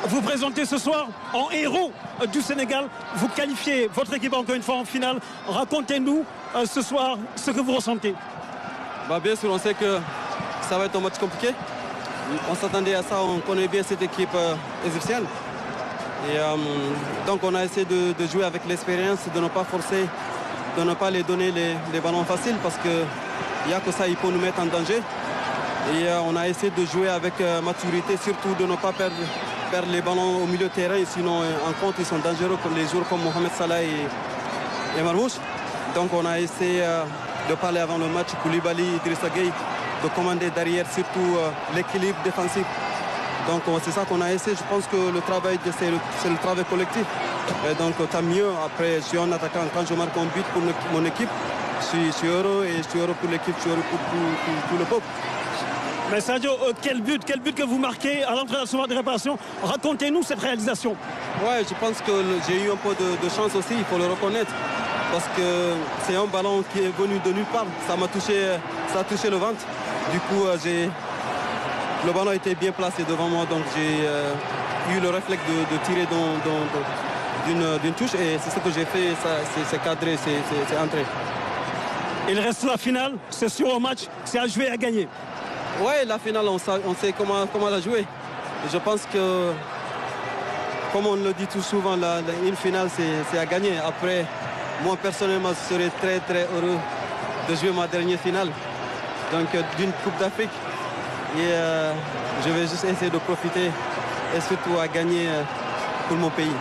vous présentez ce soir en héros du Sénégal. Vous qualifiez votre équipe encore une fois en finale. Racontez-nous ce soir ce que vous ressentez. Bien sûr, on sait que ça va être un match compliqué. On s'attendait à ça, on connaît bien cette équipe égyptienne. Et donc on a essayé de jouer avec l'expérience, de ne pas forcer, de ne pas les donner les ballons faciles parce qu'il n'y a que ça, il peut nous mettre en danger. Et on a essayé de jouer avec maturité, surtout de ne pas perdre les ballons au milieu de terrain. Sinon, en compte, ils sont dangereux comme les joueurs comme Mohamed Salah et Marmouche. Donc on a essayé de parler avant le match, Koulibaly, Idrissa Gueye, de commander derrière, surtout l'équilibre défensif. Donc c'est ça qu'on a essayé. Je pense que le travail, c'est le travail collectif. Et donc tant mieux. Après, je suis un attaquant. Quand je marque un but pour mon équipe, je suis heureux et je suis heureux pour l'équipe, je suis heureux pour tout le peuple. Mais Sadio, quel but que vous marquez à l'entrée de réparation. Racontez-nous cette réalisation. Ouais, je pense que j'ai eu un peu de chance aussi, il faut le reconnaître. Parce que c'est un ballon qui est venu de nulle part. Ça a touché le ventre. Du coup, le ballon était bien placé devant moi, donc j'ai eu le réflexe de tirer d'une touche et c'est ce que j'ai fait, c'est cadré, c'est entré. Il reste la finale, c'est sur un match, c'est à jouer et à gagner. Oui, la finale, on sait comment la jouer. Et je pense que, comme on le dit tout souvent, une finale, c'est à gagner. Après, moi personnellement, je serais très très heureux de jouer ma dernière finale, donc d'une Coupe d'Afrique. Et je vais juste essayer de profiter et surtout à gagner pour mon pays.